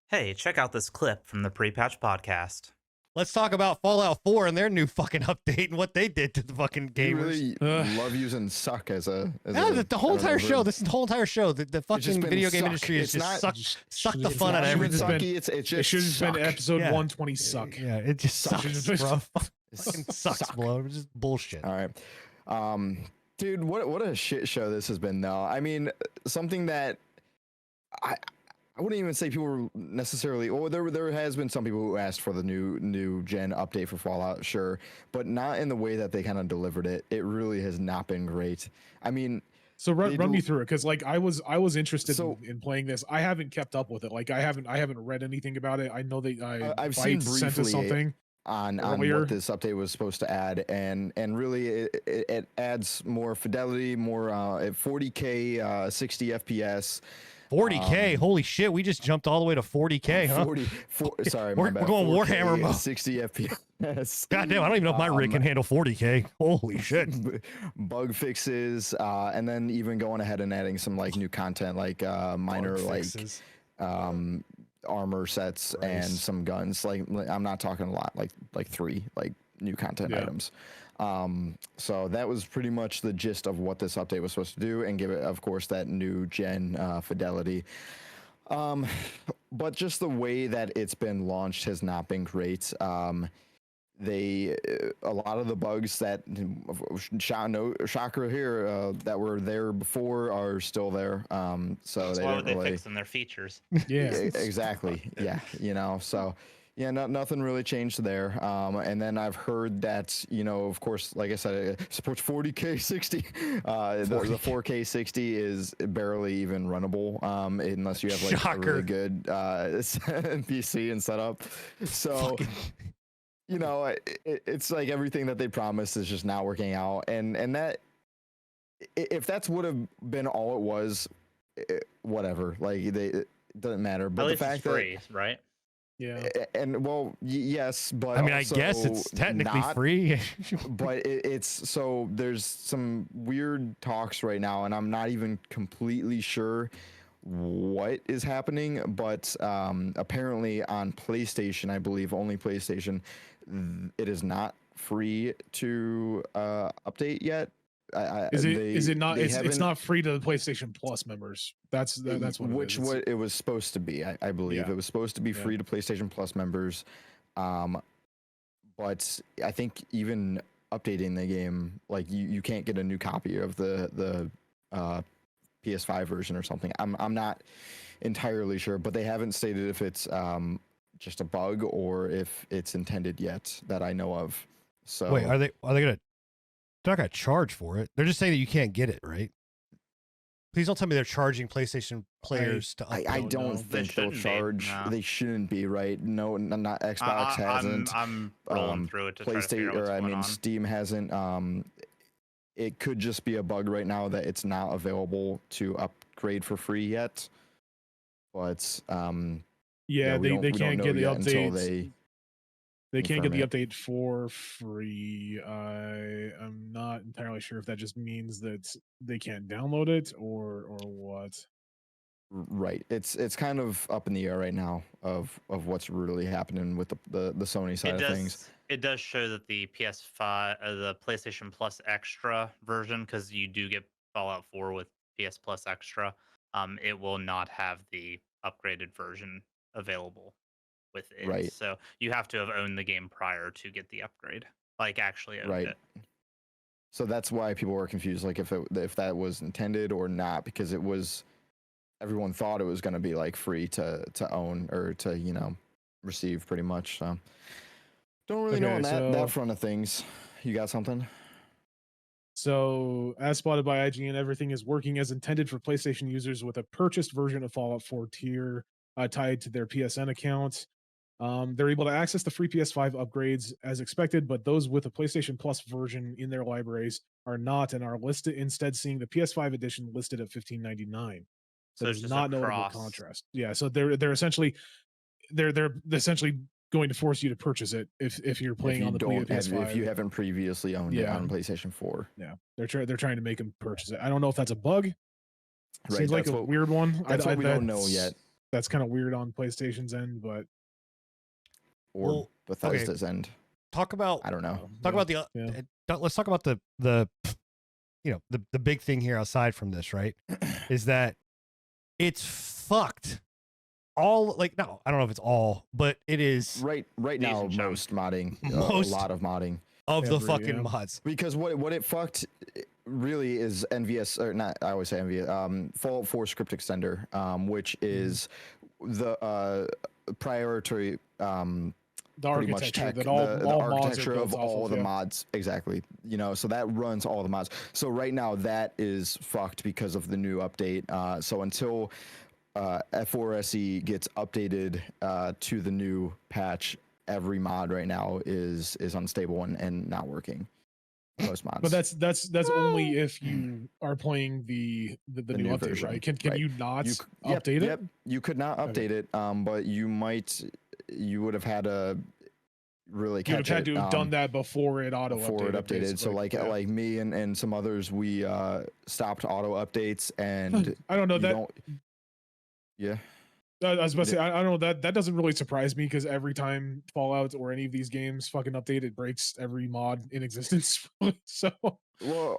Hey, check out this clip from the Pre-Patch podcast. Let's talk about Fallout 4 and their new fucking update and what they did to the fucking You gamers. really love using suck as a. The whole entire show. This whole entire show. The fucking video game suck. industry is It's just not- suck the fun out of It's everything. sucky. It's It just should have been suck. episode Yeah. 120 suck. Yeah, it just Suck. sucks, bro. It's Fucking sucks, suck. bro. It's just bullshit. All right, dude, what a shit show this has been, though. I mean, something that I wouldn't even say people were necessarily. Oh, there has been some people who asked for the new gen update for Fallout, sure, but not in the way that they kind of delivered it. It really has not been great. I mean, So run They me do- through it, because like I was interested So- in playing this. I haven't kept up with it. Like I haven't read anything about it. I know that I've seen Byte sent us briefly something. on earlier. what this update was supposed to add, and really it adds more fidelity, more 40K, 60 FPS. 40K. Holy shit. We just jumped all the way to 40K, huh? Sorry, We're my bad. going 4K, Warhammer mode. 60 FPS. God damn, I don't even know if my rig can handle 40K. Holy shit. Bug fixes, and then even going ahead and adding some like new content, like minor Bug like fixes. armor sets and Christ. some guns. Like I'm not talking a lot, like 3 like new content Yeah. items. So that was pretty much the gist of what this update was supposed to do, and give it, of course, that new gen fidelity. But just the way that it's been launched has not been great. A lot of the bugs that shocker here that were there before are still there. So So they why don't would they really. fix in their features? Yeah. Exactly. Yeah. So yeah, nothing really changed there. And then I've heard that, of course, like I said, it supports 40K 60. The 4K 60 is barely even runnable unless you have like a Shocker. really good PC and setup. So. It's like everything that they promised is just not working out, and that if that's would have been all it was, whatever. Like it doesn't matter. But At the least fact it's free, right? Yeah. and well, yes, but I mean, I guess also it's technically not, free. but it's so there's some weird talks right now, and I'm not even completely sure what is happening, but apparently on PlayStation, I believe only PlayStation, it is not free to update yet. Is it not? they It's haven't- not free to the PlayStation Plus members. That's what which it is. what it was supposed to be. I believe Yeah. it was supposed to be Yeah. free to PlayStation Plus members, but I think even updating the game, like you can't get a new copy of the PS5 version or something. I'm not entirely sure, but they haven't stated if it's just a bug or if it's intended yet that I know of. So Wait, are they gonna? They're not gonna charge for it. They're just saying that you can't get it, right? Please don't tell me they're charging PlayStation players to upload. I don't know. think They they'll shouldn't be, charge. no. They shouldn't be, right? No, not Xbox hasn't. I'm rolling through it to try to figure PlayStation, out what's or I going mean, on. Steam hasn't. It could just be a bug right now that it's not available to upgrade for free yet. But Yeah, we they don't can't know get the yet until updates. they They can't get the confirm update for free. I'm not entirely sure if that just means that they can't download it or what. right. It's kind of up in the air right now of what's really happening with the Sony side of things. It does show that the PS5, the PlayStation Plus Extra version, because you do get Fallout 4 with PS Plus Extra, it will not have the upgraded version available with it. Right. So you have to have owned the game prior to get the upgrade, like actually owned Right. it. So that's why people were confused, like if that was intended or not, because it was everyone thought it was going to be like free to own or to receive pretty much. So don't really know Okay, on that so- front of things. You got something? So, as spotted by IGN, everything is working as intended for PlayStation users with a purchased version of Fallout 4 tier tied to their PSN account. They're able to access the free PS5 upgrades as expected, but those with a PlayStation Plus version in their libraries are not and are listed instead seeing the PS5 edition listed at $15.99. So There's it's just not a notable cross. contrast. Yeah, so they're essentially going to force you to purchase it if you're playing on the PS5. If you haven't previously owned it Yeah. on PlayStation 4. Yeah, they're trying to make them purchase it. I don't know if that's a bug. Right. Seems like that's a what, weird one. That's what we don't know that's- yet. that's kind of weird on PlayStation's end, but Or Well, okay. Bethesda's end. Talk about I don't know. talk about the let's talk about the the big thing here aside from this, right? Is that it's fucked. All like no, I don't know if it's all, but it is Right now, Decent chunk. most modding, Most- a lot of modding, of the every, fucking yeah. mods. because what it fucked really is NVS, or not, I always say NVS, Fallout 4 script extender, which is the priority the pretty much architecture tech, that all the mods architecture are built of off all of, the yeah. mods, exactly, so that runs all the mods. So right now that is fucked because of the new update. So until F4SE gets updated to the new patch, every mod right now is unstable and not working. Most mods. But that's only if you are playing the new new update, version, right? Can right. you not Yep, update it? Yep, you could not Okay. update it, but you would have had to really You would catch have had it to have done that before it auto before it updated. So basically. Yeah. like me and some others, we stopped auto updates, and I don't know you that. don't. Yeah. I was about to say, I don't know that doesn't really surprise me because every time Fallout or any of these games fucking update, it breaks every mod in existence. So Well,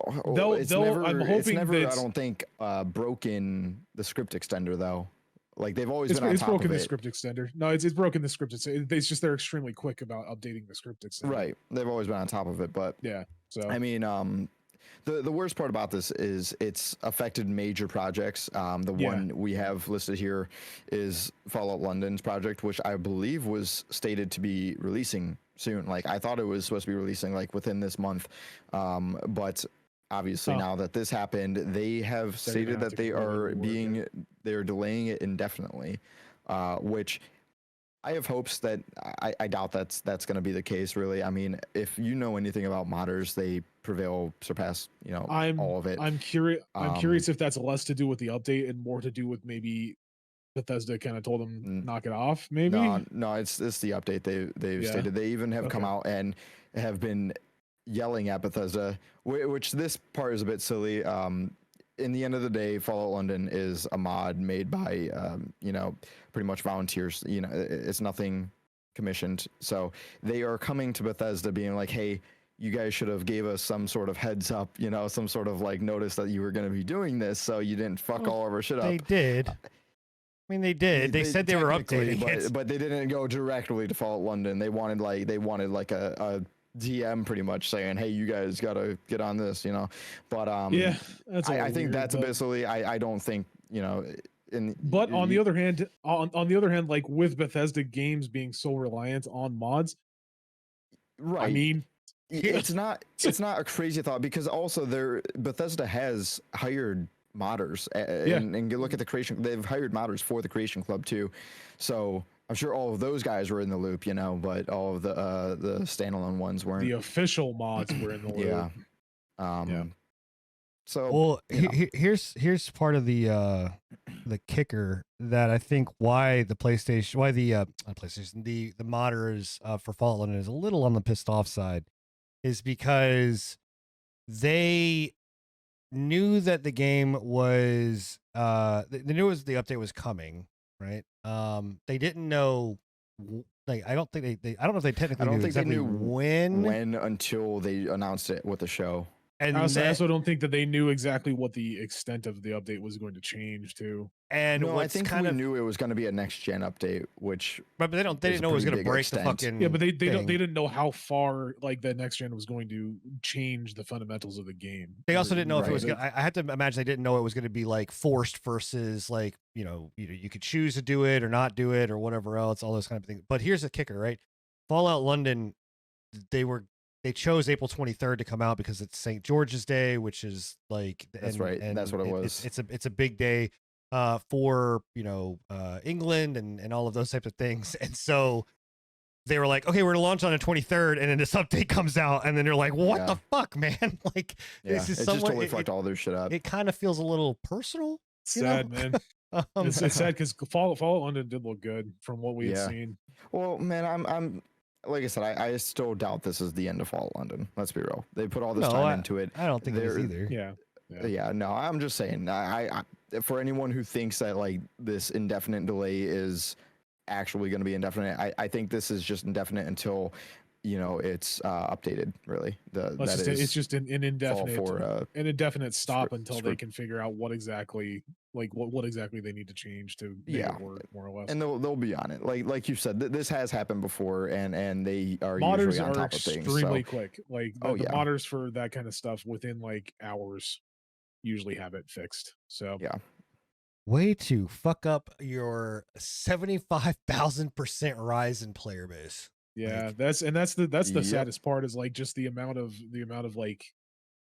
it's never. I'm It's hoping never. I that don't think broken the script extender though. Like they've always it's been on top broken of the it. script extender. No, it's broken the script extender. It's just they're extremely quick about updating the script extender. Right. They've always been on top of it, but Yeah. So I mean, the worst part about this is it's affected major projects. The one we have listed here is Fallout London's project, which I believe was stated to be releasing soon. Like I thought it was supposed to be releasing like within this month, but obviously now that this happened, they have They're gonna stated have that to they completely are rework it. they're delaying it indefinitely, which I have hopes that I doubt that's going to be the case. Really, I mean, if you know anything about modders, they surpass all of it. I'm curious. I'm curious if that's less to do with the update and more to do with maybe Bethesda kind of told them knock it off. Maybe. No, it's the update they've Yeah. stated. They even have come Okay. out and have been yelling at Bethesda, which this part is a bit silly. In the end of the day, Fallout London is a mod made by pretty much volunteers. It's nothing commissioned. So they are coming to Bethesda being like, hey, you guys should have gave us some sort of heads up, some sort of like notice that you were going to be doing this, so you didn't fuck all of our shit up. They did. I mean, they did. They said they were updating it, but they didn't go directly to Fallout London. They wanted like a DM pretty much saying, hey, you guys gotta get on this, but Yeah, that's. I think that's a bit silly. I don't think But on the other hand, like with Bethesda games being so reliant on mods, right? I mean, it's not a crazy thought, because also Bethesda has hired modders, and you look at the creation, they've hired modders for the Creation Club too, so I'm sure all of those guys were in the loop, but all of the standalone ones weren't. the official mods were in the loop. Yeah. So well, here's part of the kicker that I think why the modders for Fallout London is a little on the pissed off side is because they knew that the game was they knew the update was coming, right? They didn't know, like I don't think they I don't know if they technically knew exactly when until they announced it with the show. And I also don't think that they knew exactly what the extent of the update was going to change to. And no, I think we knew it was going to be a next gen update, which but they didn't know it was going to break the fucking but they didn't know how far like the next gen was going to change the fundamentals of the game. They also didn't know if it was gonna, I had to imagine they didn't know it was going to be like forced versus like you could choose to do it or not do it or whatever else, all those kind of things. But here's the kicker, right? Fallout London, they chose April 23rd to come out because it's St. George's Day, which is like that's right. And that's what it was. It's a big day for England and all of those types of things. And so they were like, okay, we're gonna launch on the 23rd, and then this update comes out, and then they're like, what the fuck, man? Like this is just totally fucked all their shit up. It kind of feels a little personal. Sad, man. It's sad because Fallout London did look good from what we had seen. Well, man, I'm like I said, I still doubt this is the end of Fallout London. Let's be real. They put all this time into it. I don't think it is either. Yeah. No, I'm just saying. for anyone who thinks that like this indefinite delay is actually going to be indefinite, I think this is just indefinite until it's updated. Really, it's just an indefinite an indefinite stop until they script. can figure out what exactly what exactly they need to change to make it work, more or less. And they'll be on it. Like you said, this has happened before, and they are modders usually on are top of things. extremely So. quick. Like the modders for that kind of stuff within like hours usually have it fixed. So yeah. Way to fuck up your 75,000% rise in player base. Yeah, like, that's the saddest part is like just the amount of like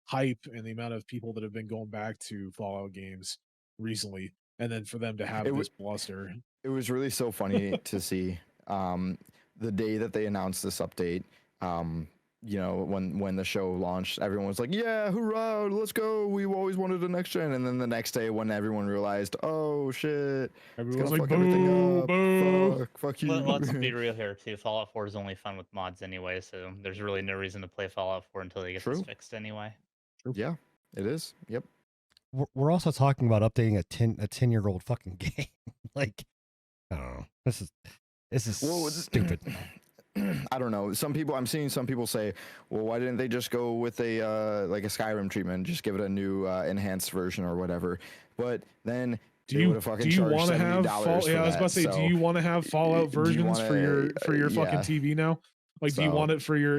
hype and the amount of people that have been going back to Fallout games recently, and then for them to have this bluster. It was really so funny to see the day that they announced this update. When the show launched, everyone was like, yeah, hoorah, let's go, we've always wanted a next gen. And then the next day when everyone realized, oh shit, everyone's like, boo, fuck you. Let's be real here too. Fallout 4 is only fun with mods anyway, so there's really no reason to play Fallout 4 until they get this fixed anyway. Yeah, it is. Yep. We're also talking about updating a 10-year-old fucking game. Like, I don't know. This is stupid. I don't know. I'm seeing some people say, well, why didn't they just go with a like a Skyrim treatment, just give it a new enhanced version or whatever? But then do you want to have Fallout? Yeah, I was about to say, do you want to have Fallout versions for your fucking TV now? Like, do you want it for your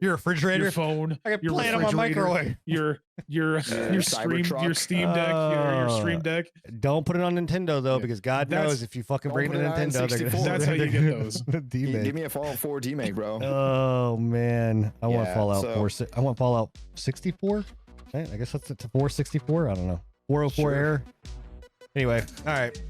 refrigerator, your phone, I can play it on my microwave, your Steam Deck, your Stream Deck? Don't put it on Nintendo though, because God knows if you fucking bring it to Nintendo, that's how you get those. Give me a Fallout 4 demake, bro. Oh man, I want Fallout 4. I want Fallout 64. I guess that's it to 464. I don't know. 404 error. Anyway, all right.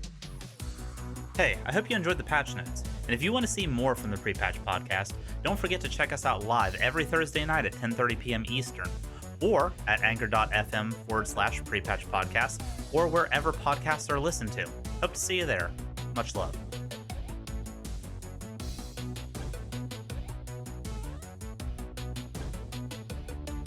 Hey, I hope you enjoyed the patch notes. And if you want to see more from the Pre-Patch Podcast, don't forget to check us out live every Thursday night at 10:30 p.m. Eastern, or at anchor.fm/Pre-Patch Podcast, or wherever podcasts are listened to. Hope to see you there. Much love.